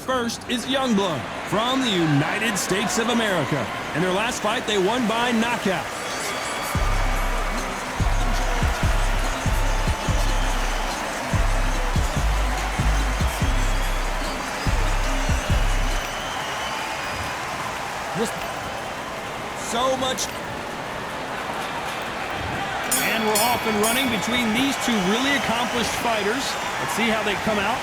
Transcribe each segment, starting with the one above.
first is Youngblood from the United States of America. In their last fight, they won by knockout. So much. And we're off and running between these two really accomplished fighters. Let's see how they come out.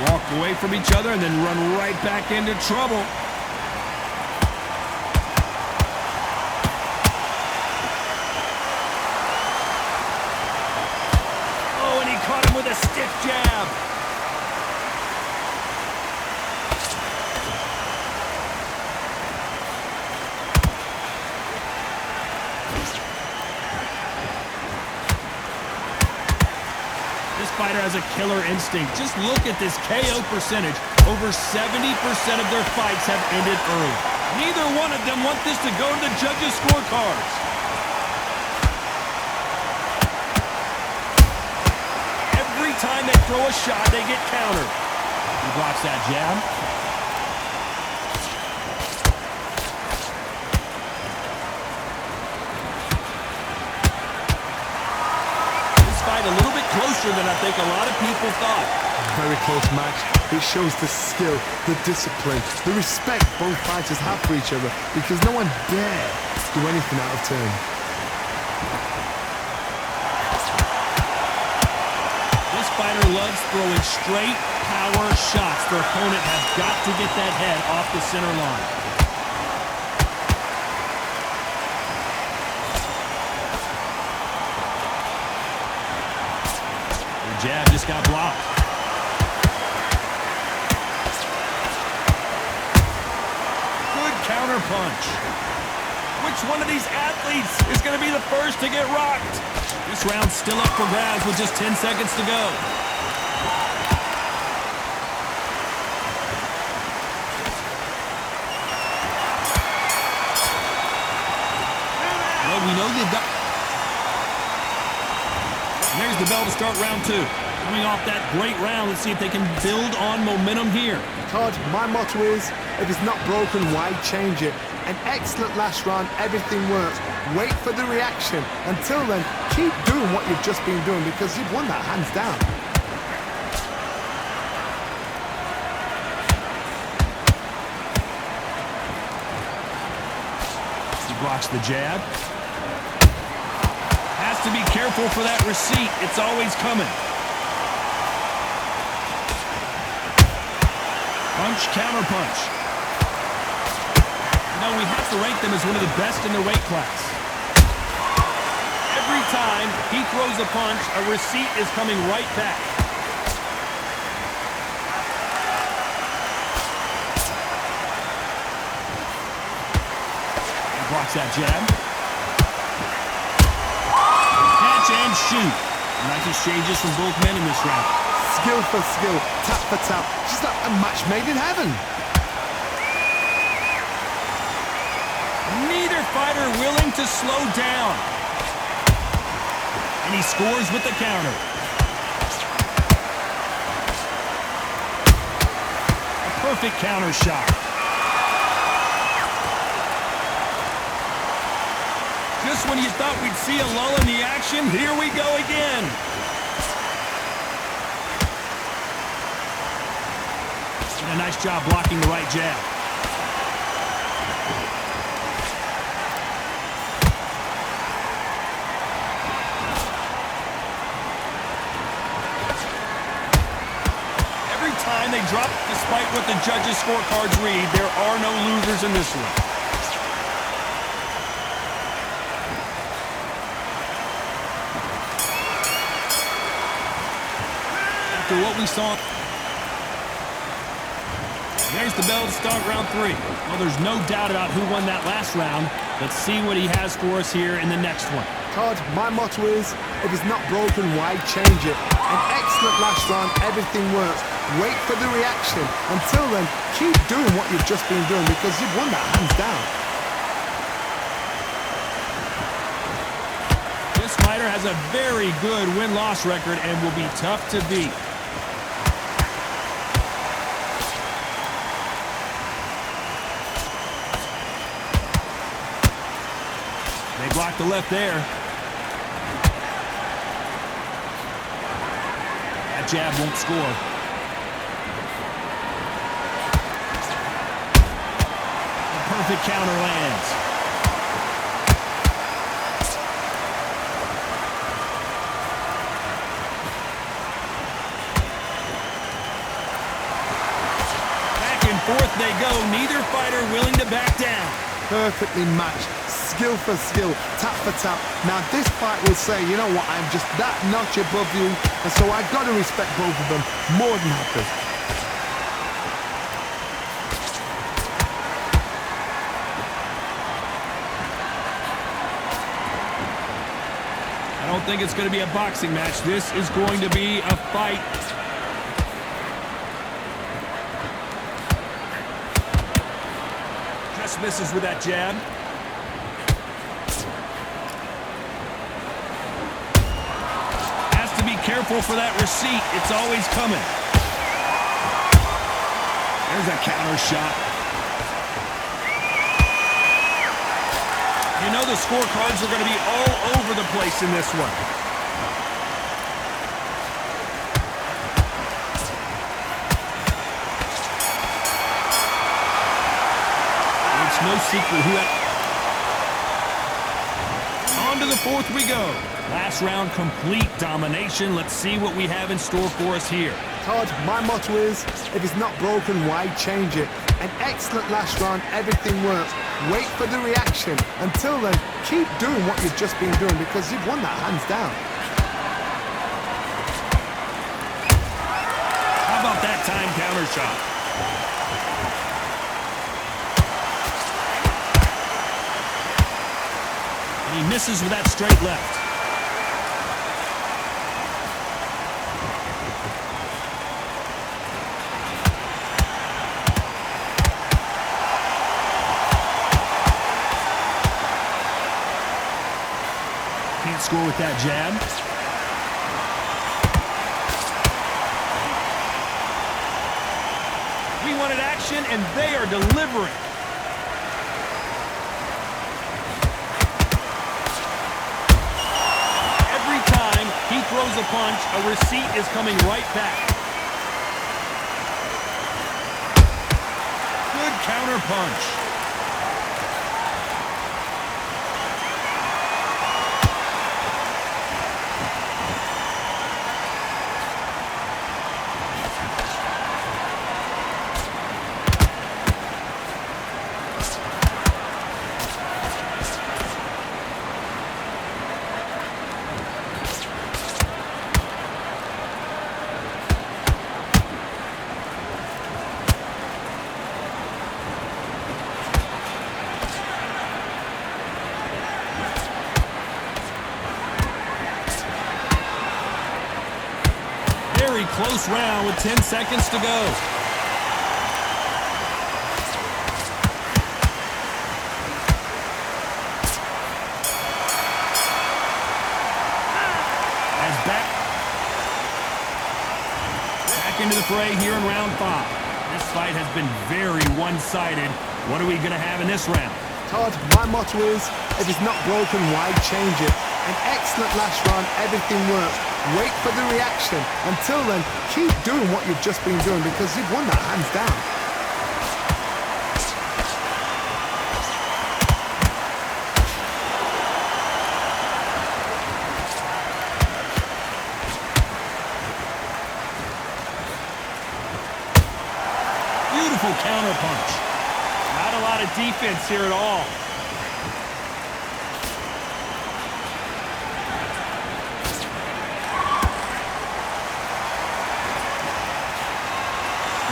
Walk away from each other and then run right back into trouble. Oh, and he caught him with a stiff jab. Fighter has a killer instinct. Just look at this KO percentage. Over 70% of their fights have ended early. Neither one of them want this to go to the judges' scorecards. Every time they throw a shot, they get countered. He blocks that jab. A little bit closer than I think a lot of people thought. Very close match. It shows the skill, the discipline, the respect both fighters have for each other, because no one dare do anything out of turn. This fighter loves throwing straight power shots. Their opponent has got to get that head off the center line. Jab just got blocked. Good counter punch. Which one of these athletes is going to be the first to get rocked? This round's still up for grabs with just 10 seconds to go. Well, we know they've got... And there's the bell to start round two. Coming off that great round, let's see if they can build on momentum here. Todd, my motto is, if it's not broken, why change it? An excellent last round, everything works. Wait for the reaction. Until then, keep doing what you've just been doing, because you've won that hands down. He blocks the jab. Has to be careful for that receipt. It's always coming. Punch, counter punch. You know, we have to rank them as one of the best in their weight class. Every time he throws a punch, a receipt is coming right back. He blocks that jab. And shoot. Nice exchanges from both men in this round. Skill for skill, tap for tap, just like a match made in heaven. Neither fighter willing to slow down. And he scores with the counter. A perfect counter shot. Just when you thought we'd see a lull in the action, here we go again. And a nice job blocking the right jab. Every time they drop, despite what the judges' scorecards read, there are no losers in this one. After what we saw, there's the bell to start round three. Well, there's no doubt about who won that last round. Let's see what he has for us here in the next one. Todd, my motto is, if it's not broken, why change it? An excellent last round, everything works. Wait for the reaction. Until then, keep doing what you've just been doing, because you've won that hands down. This fighter has a very good win-loss record and will be tough to beat. They blocked the left there. That jab won't score. A perfect counter lands. Forth they go, neither fighter willing to back down. Perfectly matched, skill for skill, tap for tap. Now this fight will say, you know what, I'm just that notch above you, and so I've got to respect both of them more than happy. I don't think it's going to be a boxing match. This is going to be a fight. Misses with that jab. Has to be careful for that receipt. It's always coming. There's a counter shot. You know the scorecards are going to be all over the place in this one. No secret who that... On to the fourth we go. Last round, complete domination. Let's see what we have in store for us here. Todd, my motto is, if it's not broken, why change it? An excellent last round, everything works. Wait for the reaction. Until then, keep doing what you've just been doing because you've won that hands down. How about that time counter shot? He misses with that straight left. Can't score with that jab. We wanted action, and they are delivering. He throws a punch, a receipt is coming right back. Good counter punch. Close round with 10 seconds to go. As back into the fray here in round 5. This fight has been very one-sided. What are we going to have in this round? Todd, my motto is, if it's not broken, why change it? An excellent last round, everything works. Wait for the reaction. Until then, keep doing what you've just been doing because you've won that hands down. Beautiful counter punch. Not a lot of defense here at all.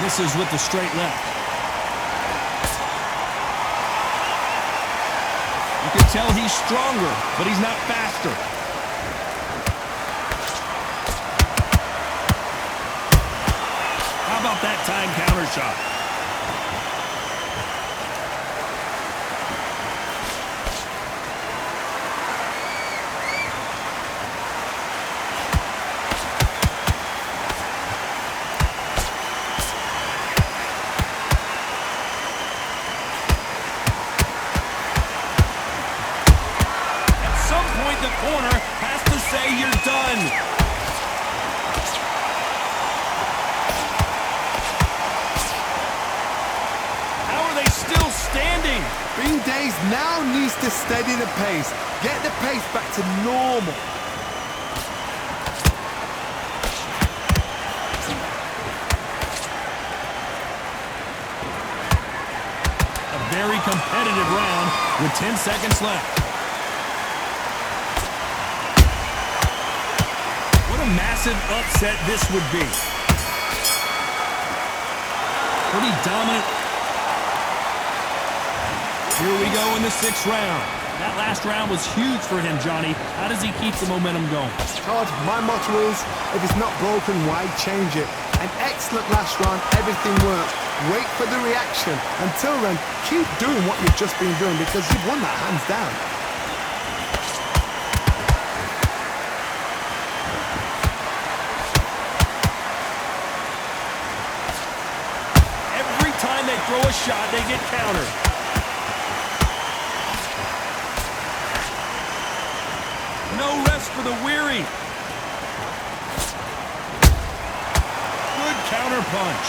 Misses with the straight left. You can tell he's stronger, but he's not faster. How about that time counter shot? to steady the pace. Get the pace back to normal. A very competitive round with 10 seconds left. What a massive upset this would be. Pretty dominant. Here we go in the 6th round. That last round was huge for him, Johnny. How does he keep the momentum going? Todd, my motto is, if it's not broken, why change it? An excellent last round, everything works. Wait for the reaction. Until then, keep doing what you've just been doing because you've won that hands down. Every time they throw a shot, they get countered. No rest for the weary. Good counter punch.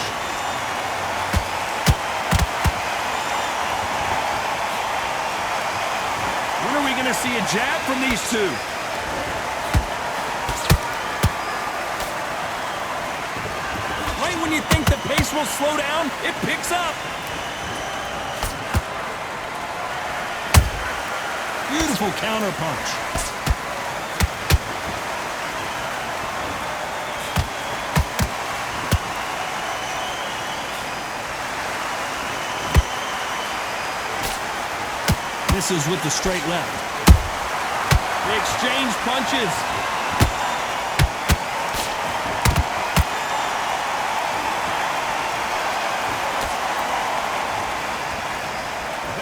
When are we going to see a jab from these two? Right when you think the pace will slow down, it picks up. Beautiful counter punch. Misses with the straight left. They exchange punches.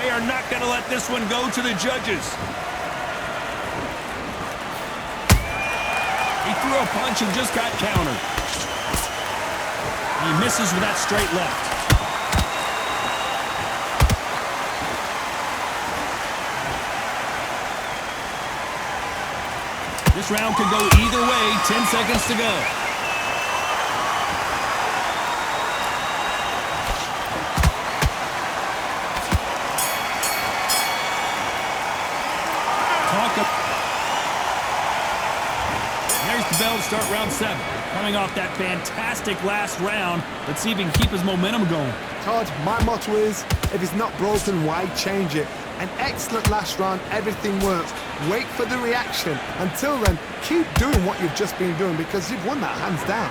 They are not going to let this one go to the judges. He threw a punch and just got countered. He misses with that straight left. This round could go either way. 10 seconds to go. There's the bell to start round 7. Coming off that fantastic last round, let's see if he can keep his momentum going. Todd, my motto is, if it's not broken, why change it? An excellent last round, everything works. Wait for the reaction. Until then, keep doing what you've just been doing because you've won that hands down.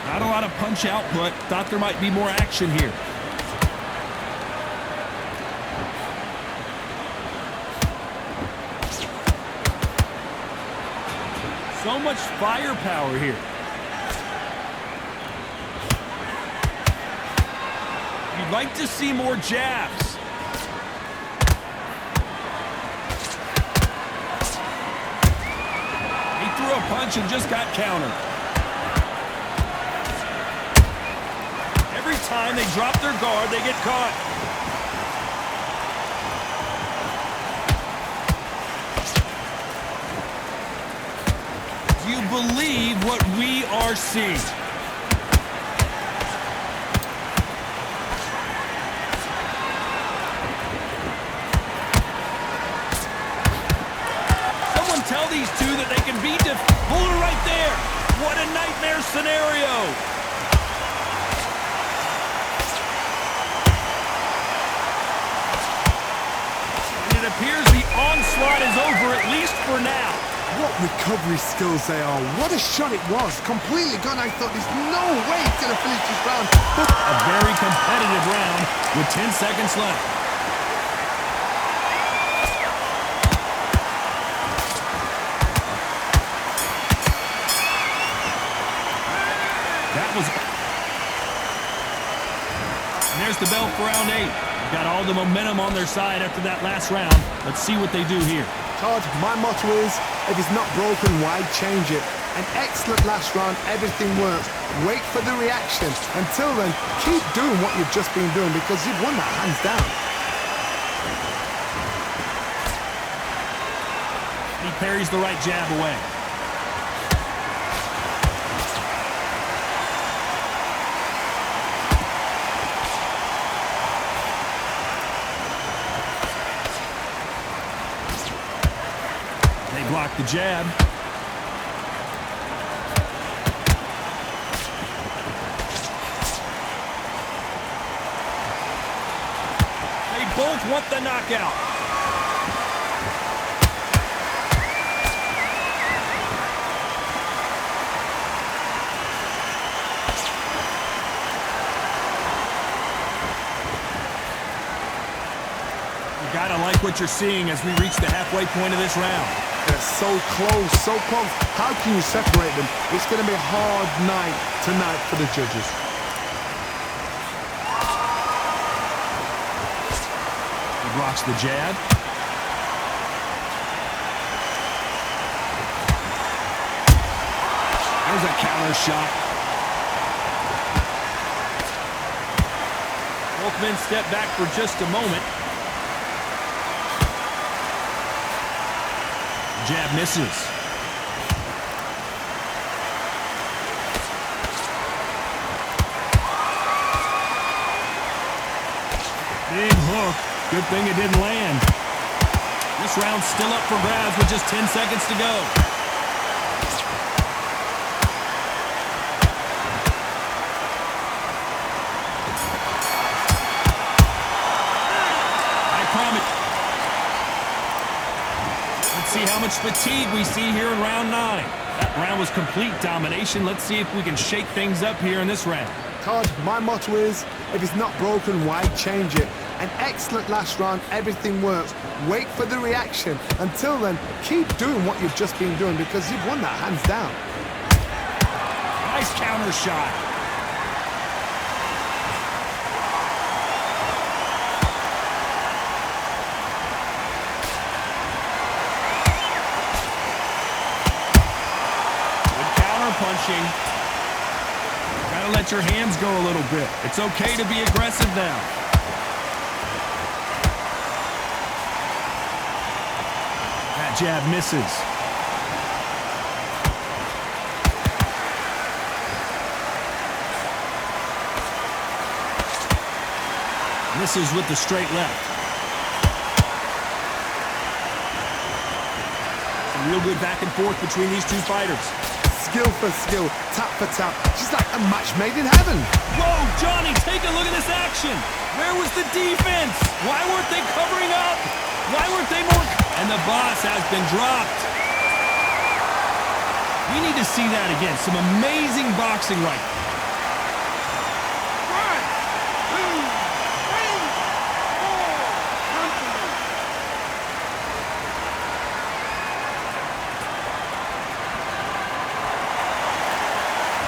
Not a lot of punch output. Thought there might be more action here. So much firepower here. You'd like to see more jabs. He threw a punch and just got countered. Every time they drop their guard, they get caught. Do you believe what we are seeing? Someone tell these two that they can beat the holder right there. What a nightmare scenario. And it appears the onslaught is over, at least for now. What recovery skills they are. What a shot it was. Completely gone. I thought there's no way he's going to finish this round. A very competitive round with 10 seconds left. That was... And there's the bell for round 8. Got all the momentum on their side after that last round. Let's see what they do here. Todd, my motto is, if it's not broken, why change it? An excellent last round, everything works. Wait for the reaction. Until then, keep doing what you've just been doing because you've won that hands down. parries the right jab away. They block the jab. Both want the knockout. You gotta like what you're seeing as we reach the halfway point of this round. They're so close, so close. How can you separate them? It's going to be a hard night tonight for the judges. Blocks the jab. There's a counter shot. Both men step back for just a moment. Jab misses. Big hook. Good thing it didn't land. This round's still up for grabs with just 10 seconds to go. I promise. Let's see how much fatigue we see here in round 9. That round was complete domination. Let's see if we can shake things up here in this round. Todd, my motto is, if it's not broken, why change it? An excellent last round, everything works. Wait for the reaction. Until then, keep doing what you've just been doing because you've won that hands down. Nice counter shot. Good counter punching. Gotta let your hands go a little bit. It's okay to be aggressive now. Jab misses. Misses with the straight left. A real good back and forth between these two fighters. Skill for skill, tap for tap. She's like a match made in heaven. Whoa, Johnny, take a look at this action. Where was the defense? Why weren't they covering up? Why weren't they more... And the boss has been dropped. We need to see that again. Some amazing boxing right now. 1,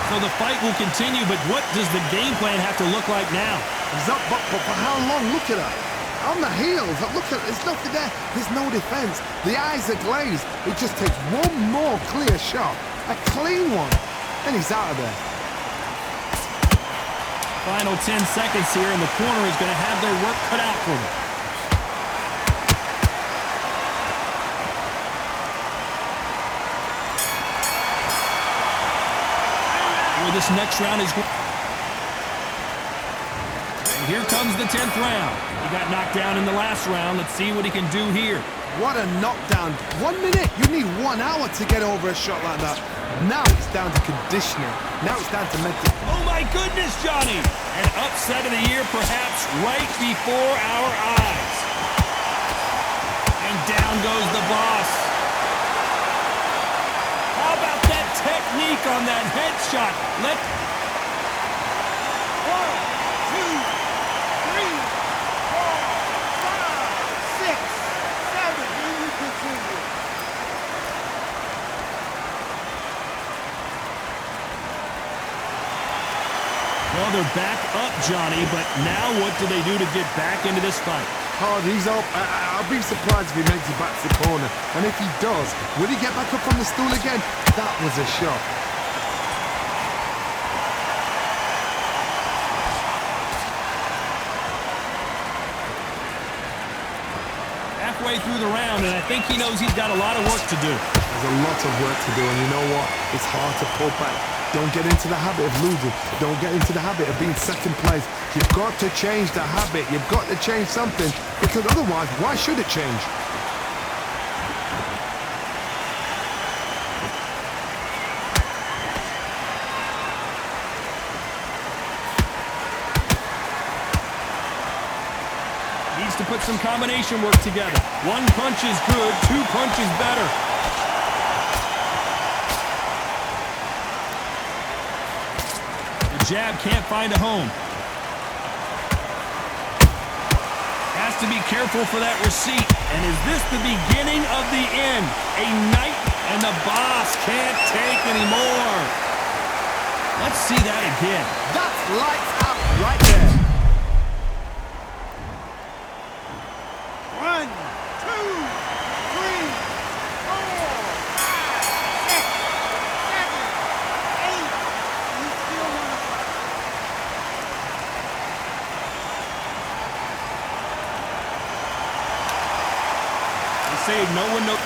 2. So the fight will continue, but what does the game plan have to look like now? He's up, but for how long? Look at her. On the heels, look at, there's nothing there. There's no defense. The eyes are glazed. It just takes one more clear shot, a clean one, and he's out of there. Final 10 seconds here, and the corner is going to have their work cut out for them. Where this next round is going. Here comes the 10th round. He got knocked down in the last round. Let's see what he can do here. What a knockdown. 1 minute. You need 1 hour to get over a shot like that. Now it's down to conditioning. Now it's down to mental. Oh my goodness, Johnny. An upset of the year perhaps right before our eyes. And down goes the boss. How about that technique on that headshot? Let... 1, 2. Well, they're back up, Johnny, but now what do they do to get back into this fight? Hard, he's up. I'll be surprised if he makes it back to the corner. And if he does, will he get back up on the stool again? That was a shot. Halfway halfway through the round, and I think he knows he's got a lot of work to do. There's a lot of work to do, and you know what? It's hard to pull back. Don't get into the habit of losing. Don't get into the habit of being second place. You've got to change the habit. You've got to change something, because otherwise, why should it change? Needs to put some combination work together. One punch is good, two punches better. The jab can't find a home. Has to be careful for that receipt. And is this the beginning of the end? A night and the boss can't take anymore. Let's see that again. That's lights up right there. 1, 2, 3, 4, 5, 6, 7, 8. You still want to fight? They say no one knows.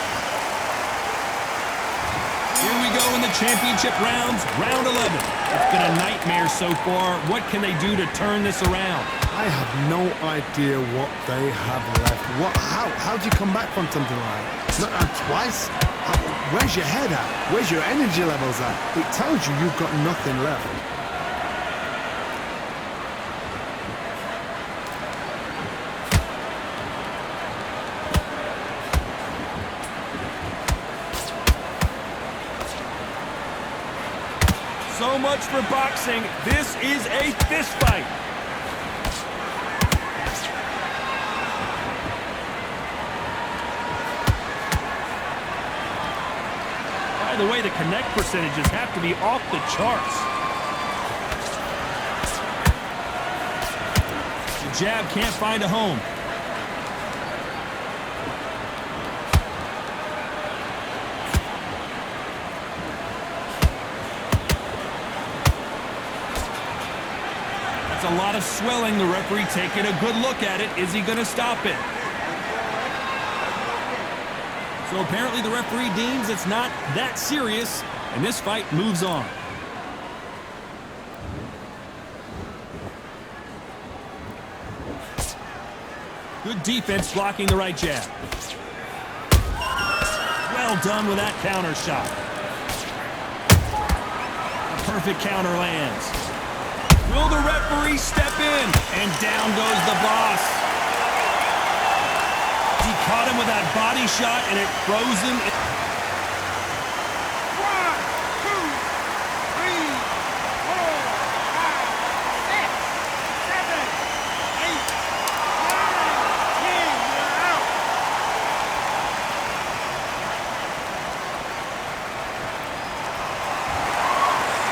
Here we go in the championship rounds, round 11. It's been a nightmare so far. What can they do to turn this around? I have no idea what they have left. How do you come back from something like that? Not twice? Where's your head at? Where's your energy levels at? It tells you you've got nothing left. So much for boxing. This is a fist fight. By the way, the connect percentages have to be off the charts. The jab can't find a home. That's a lot of swelling. The referee taking a good look at it. Is he going to stop it? So apparently the referee deems it's not that serious, and this fight moves on. Good defense blocking the right jab. Well done with that counter shot. A perfect counter lands. Will the referee step in? And down goes the boss. He caught him with that body shot, and it froze him. 1, 2, 3, 4, 5, 6, 7, 8, 9, 10. You're out.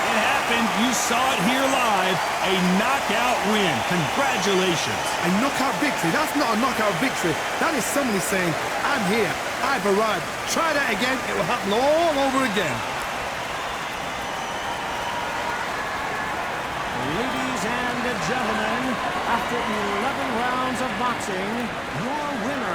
It happened. You saw it here live. A knockout win. Congratulations. A knockout victory? That's not a knockout victory. That is somebody saying, I'm here, I've arrived. Try that again, it will happen all over again. Ladies and gentlemen, after 11 rounds of boxing, your winner